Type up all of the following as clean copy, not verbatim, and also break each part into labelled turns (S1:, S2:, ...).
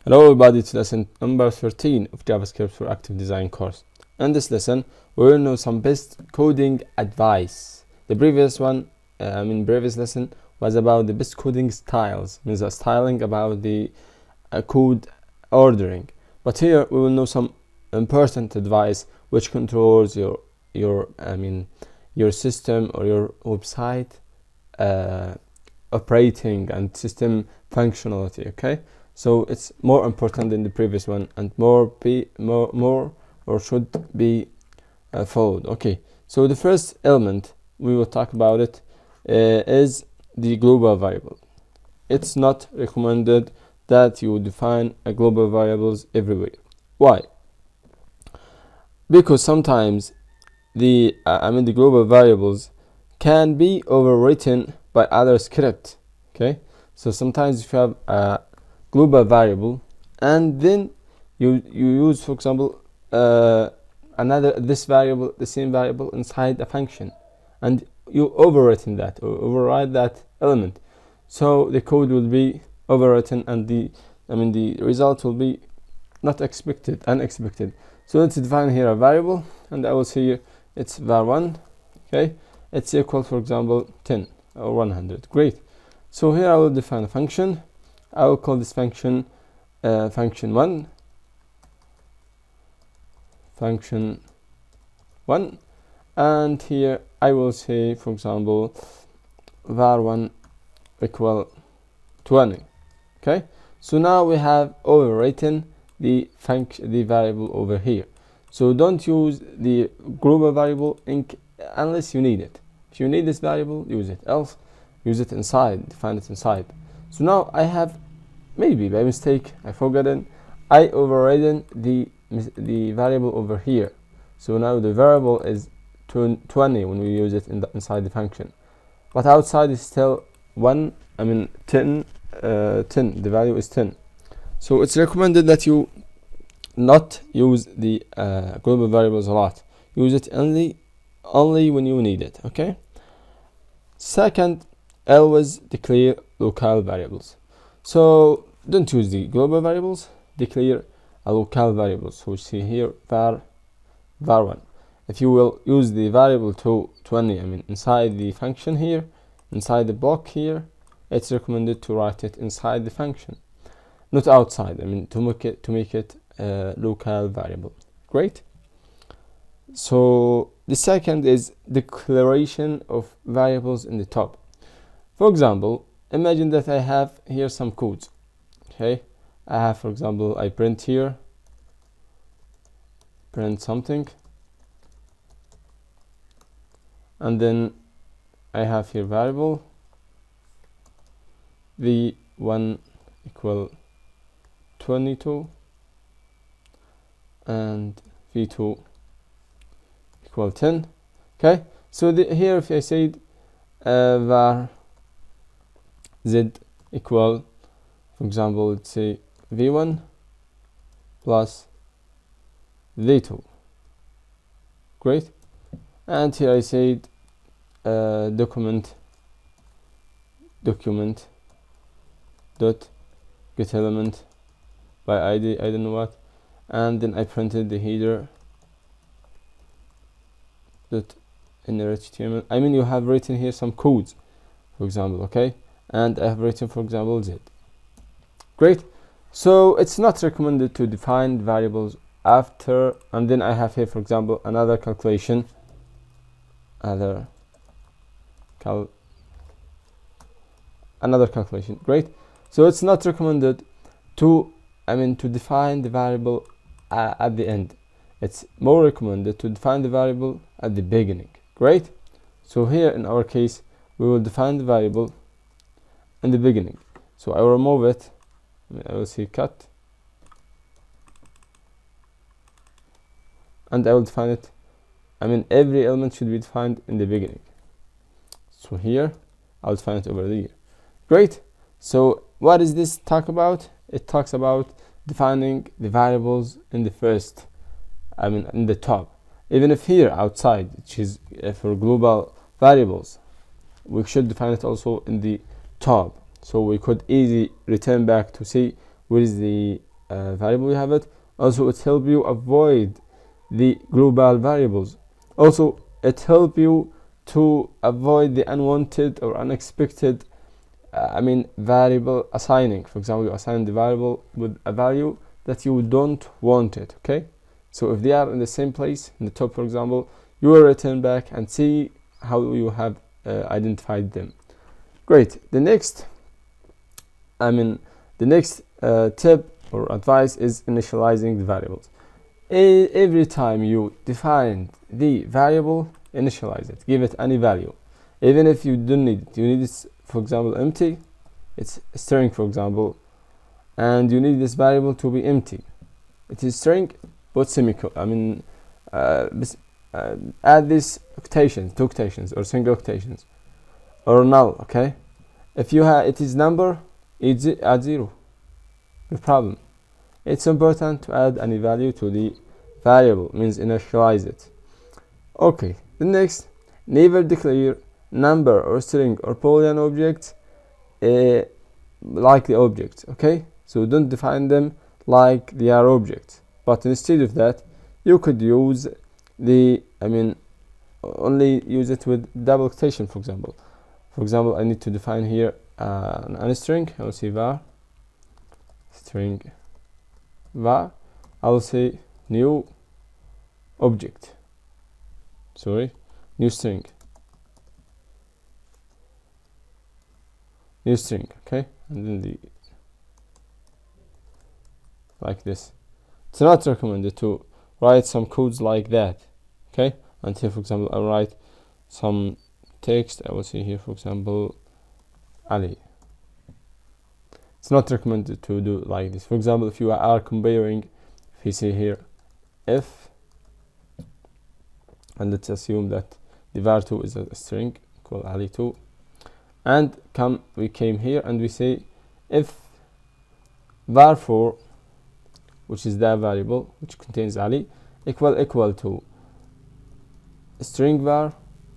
S1: Hello everybody, it's lesson number 13 of JavaScript for Active Design course. In this lesson, we will know some best coding advice. The previous one, previous lesson was about the best coding styles, means the styling about the code ordering. But here we will know some important advice which controls your system or your website operating and system functionality. Okay. So it's more important than the previous one and more should be followed. Okay, so the first element we will talk about it is the global variable. It's not recommended that you define a global variables everywhere. Why? Because sometimes the global variables can be overwritten by other script. Okay, so sometimes if you have a global variable and then you use, for example, the same variable inside a function, and you overwritten that or override that element, so the code will be overwritten and the result will be unexpected. So let's define here a variable, and I will see it's var1. Okay, it's equal, for example, 10 or 100. Great. So here I will define a function. I will call this function function1, and here I will say, for example, var1 equal 20. Okay, so now we have overwritten the variable over here. So don't use the global variable unless you need it. If you need this variable, use it. Else, use it inside, define it inside. So now I have, maybe by mistake, I overridden the variable over here. So now the variable is 20 when we use it inside the function, but outside is still 10. 10. The value is 10. So it's recommended that you not use the global variables a lot. Use it only when you need it. Okay. Second, always declare local variables. So don't use the global variables, declare a local variable. So we see here var1. If you will use the variable to 20, inside the function here, inside the block here, it's recommended to write it inside the function, not outside. To make it a local variable. Great. So the second is declaration of variables in the top. For example, imagine that I have here some codes. Okay, I have, for example, I print something, and then I have here variable v1 equal 22 and v2 equal 10. Okay, so here if I said var z equal, for example, let's say v1 plus v2. Great. And here I said document dot get element by id, I don't know what, and then I printed the header dot inner HTML. You have written here some codes, for example. Okay, and I have written, for example, z. Great. So it's not recommended to define variables after, and then I have here, for example, another calculation, another calculation. Great. So it's not recommended to define the variable at the end. It's more recommended to define the variable at the beginning. Great. So here in our case, we will define the variable in the beginning. So I will remove it. I will say cut, and I will define it. Every element should be defined in the beginning. So here I'll define it over here. Great. So what is this talk about? It talks about defining the variables in the first, in the top. Even if here outside, which is for global variables, we should define it also in the top. So we could easily return back to see where is the variable you have it. Also it helps you avoid the global variables. Also it helps you to avoid the unwanted or unexpected variable assigning. For example, you assign the variable with a value that you don't want it. Okay, so if they are in the same place in the top, for example, you will return back and see how you have identified them. Great. The next tip or advice is initializing the variables. Every time you define the variable, initialize it, give it any value, even if you don't need it. You need it, for example, empty. It's a string, for example, and you need this variable to be empty. It is string, but semicolon. Add this quotations, two quotations, or single quotations, or null. Okay, if you have it is number, add 0. No problem. It's important to add any value to the variable, means initialize it. Okay, the next, never declare number or string or boolean objects like the object. Okay, so don't define them like they are objects, but instead of that you could use the only use it with double quotation. For example, I need to define here an string. I will say var string var. I will say new object, new string, okay, and then like this. It's not recommended to write some codes like that. Okay, and here, for example, I write some text. I will say here, for example, Ali. It's not recommended to do like this. For example, if you are comparing, if you say here if, and let's assume that the var2 is a string called Ali2, and we came here and we say if var4, which is that variable which contains Ali, equal to string var,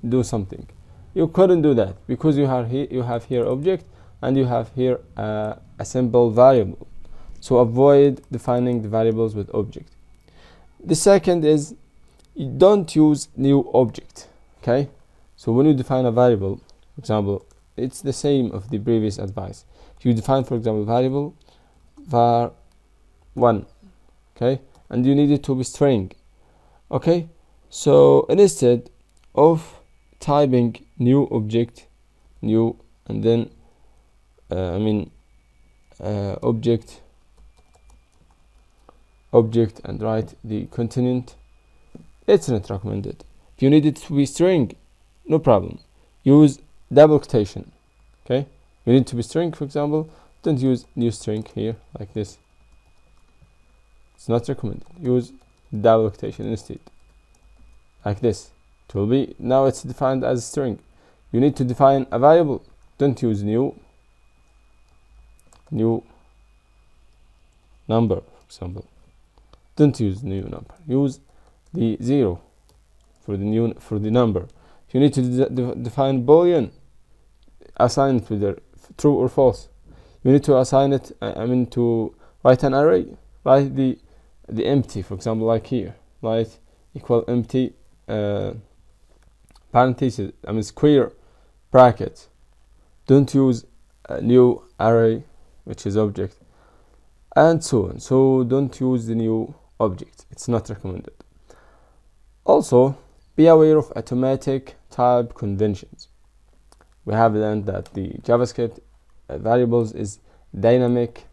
S1: do something. You couldn't do that because you have here object and you have here a simple variable. So avoid defining the variables with object. The second is you don't use new object. Okay, so when you define a variable, for example, it's the same of the previous advice. If you define, for example, variable var1, okay, and you need it to be string. Okay, so instead of typing new object, new, and then object and write the continent, it's not recommended. If you need it to be string, no problem, use double quotation. Okay, you need to be string, for example, don't use new string here like this. It's not recommended. Use double quotation instead, like this. It will be, now it's defined as a string. You need to define a variable. Don't use new number, for example. Don't use new number. Use the 0 for the number. If you need to define boolean, assign it with the true or false. You need to assign it. To write an array. Write the empty, for example, like here. Write equal empty parentheses. Square bracket. Don't use a new array, which is object, and so on. So don't use the new object. It's not recommended. Also, be aware of automatic type conventions. We have learned that the JavaScript variables is dynamic.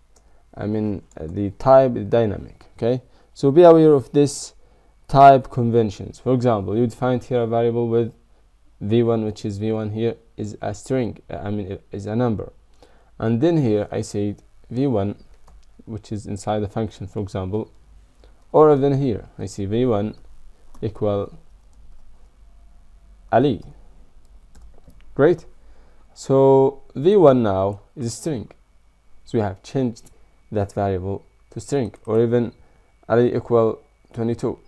S1: The type is dynamic. Okay, so be aware of this type conventions. For example, you defined here a variable with v1, which is v1 here is a string. Is a number, and then here I said v1, which is inside the function, for example, or even here I see v1 equal Ali. Great. So v1 now is a string, so we have changed that variable to string, or even Ali equal 22.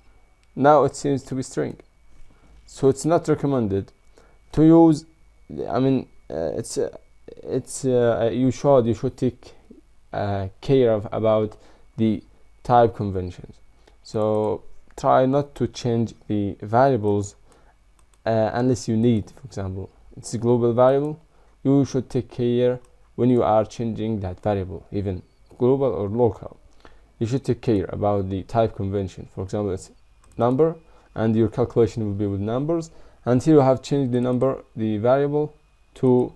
S1: Now it seems to be string, so it's not recommended to use. You should take care about the type conventions. So try not to change the variables unless you need. For example, it's a global variable, you should take care when you are changing that variable, even global or local. You should take care about the type convention. For example, it's number, and your calculation will be with numbers. And here you have changed the variable to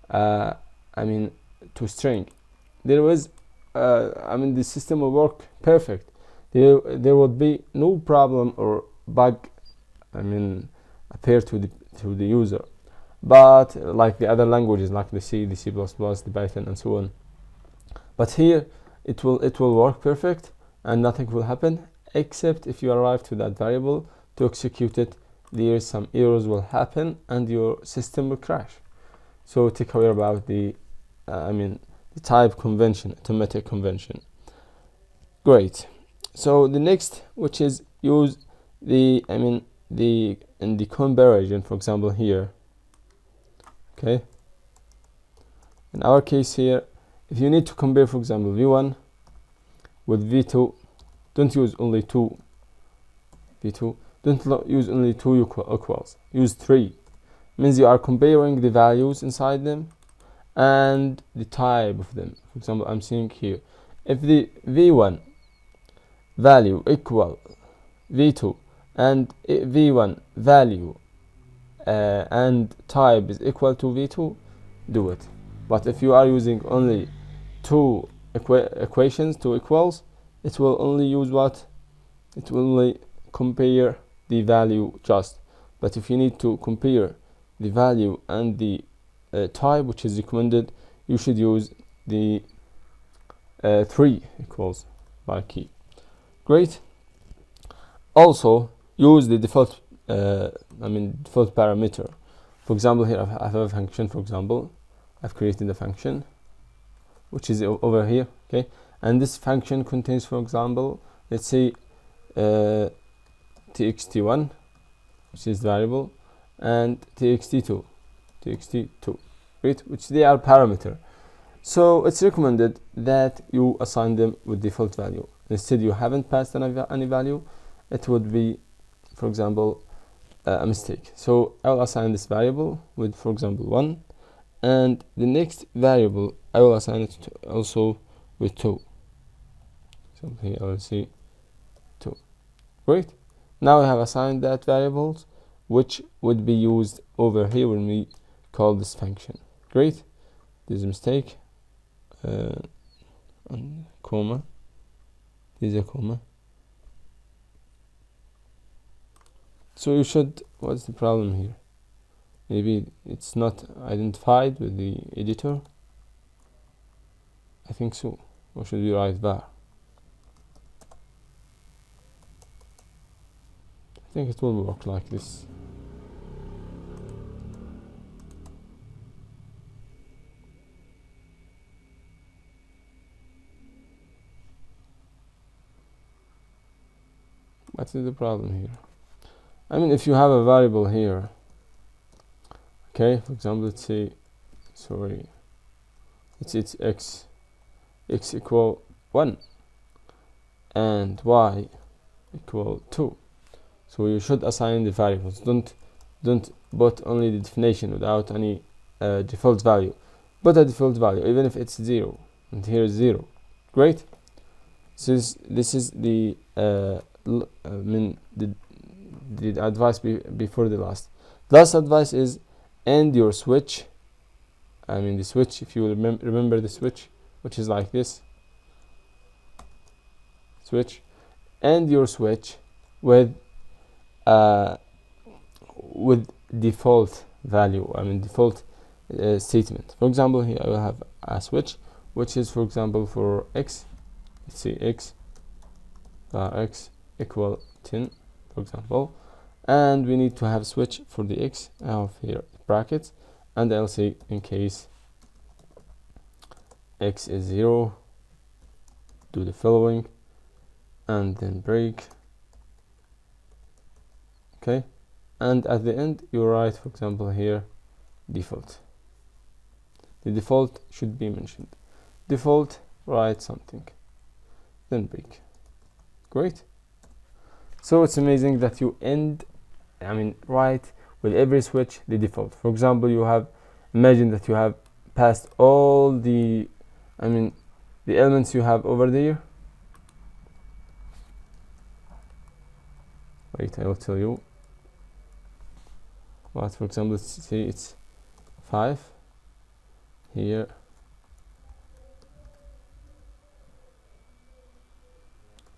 S1: to string. There was the system will work perfect. There would be no problem or bug appear to the user. But like the other languages, like the C, the C++, the Python, and so on. But here it will work perfect, and nothing will happen, except if you arrive to that variable to execute it, there some errors will happen and your system will crash. So take care about the the type convention, automatic convention. Great. So the next, which is use the in the comparison, for example here. Okay, in our case here, if you need to compare, for example, v1 with v2, don't use only two v2, don't use only two equals, use three. Means you are comparing the values inside them and the type of them. For example, I'm seeing here, if the v1 value equal v2 and v1 value and type is equal to v2, do it. But if you are using only two equations, two equals, it will only use what? It will only compare the value just. But if you need to compare the value and the type, which is recommended, you should use the three equals by key. Great. Also use the default default parameter. For example, here I have a function. For example, I've created a function which is over here, okay, and this function contains, for example, let's say txt1, which is variable, and txt2, right, which they are parameter. So it's recommended that you assign them with default value. Instead, you haven't passed any value, it would be, for example, a mistake. So I'll assign this variable with, for example, 1, and the next variable I will assign it to also with 2. So here I will see 2. Great. Now I have assigned that variables, which would be used over here when we call this function. Great. There's a mistake. Comma. There's a comma. So you should, what's the problem here? Maybe it's not identified with the editor. I think so. Or should we write var? I think it will work like this. What is the problem here? If you have a variable here, okay, for example, let's say, it's x equal 1 and y equal 2. So you should assign the variables. Don't put only the definition without any default value. Put a default value, even if it's 0, and here is 0. Great. This is the the advice before the last. Last advice is end your switch. The switch, if you remember the switch, which is like this. Switch. End your switch with default value. Default statement. For example, here I will have a switch, which is, for example, for x. Let's say x equal 10, for example, and we need to have switch for the x. I have here brackets, and I'll say in case x is 0, do the following, and then break. Okay, and at the end you write, for example, here default. The default should be mentioned. Default, write something. then break. Great. So it's amazing that you write with every switch the default. For example, imagine that you have passed all the elements you have over there. Wait, I will tell you. But for example, let's say it's 5 here,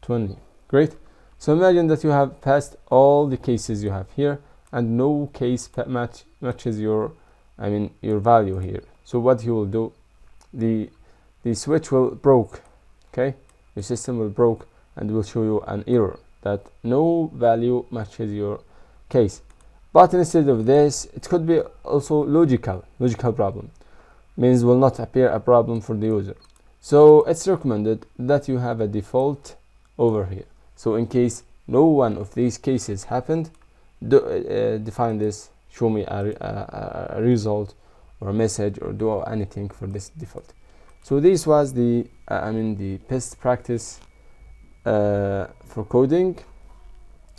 S1: 20. Great. So imagine that you have passed all the cases you have here, and no case matches your value here. So what you will do, the switch will broke. Okay, your system will broke and will show you an error that no value matches your case. But instead of this, it could be also logical problem, means will not appear a problem for the user. So it's recommended that you have a default over here. So in case no one of these cases happened, define this, show me a result or a message, or do anything for this default. So this was the best practice for coding.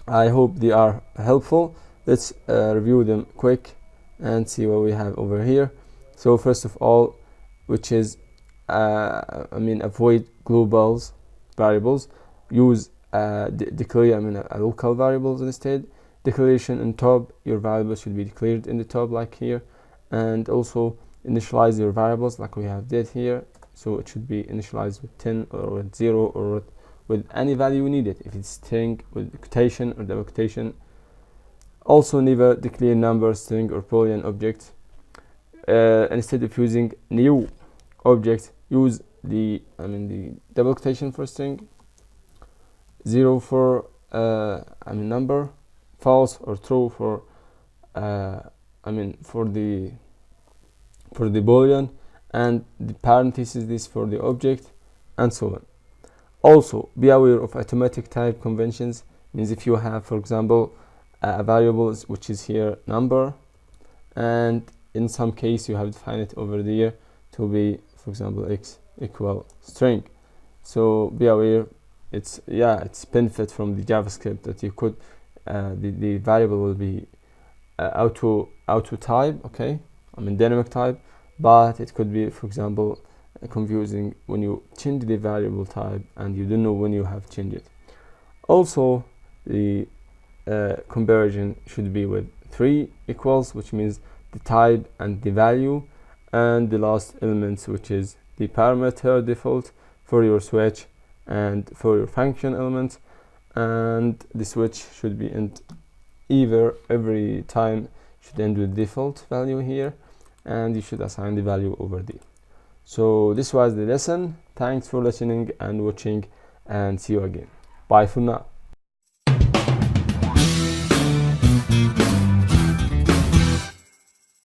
S1: I hope they are helpful. Let's review them quick and see what we have over here. So first of all, which is avoid global variables, use declare a local variables instead. Declaration on top, your variable should be declared in the top like here, and also initialize your variables like we have did here. So it should be initialized with 10 or with 0 or with any value needed, if it's string with quotation or double quotation. Also never declare number, string or boolean object. Instead of using new object, use the double quotation for string, 0 for number, false or true for for the boolean, and the parentheses this for the object, and so on. Also be aware of automatic type conventions, means if you have, for example, a variable which is here number, and in some case you have defined it over there to be, for example, x equal string. So be aware, it's benefit from the JavaScript that you could the variable will be auto type, okay, dynamic type, but it could be, for example, confusing when you change the variable type and you don't know when you have changed it. Also the conversion should be with 3 equals, which means the type and the value, and the last elements, which is the parameter default for your switch and for your function element. And the switch should be end either every time should end with default value here, and you should assign the value over there. So this was the lesson. Thanks for listening and watching, and see you again. Bye for now.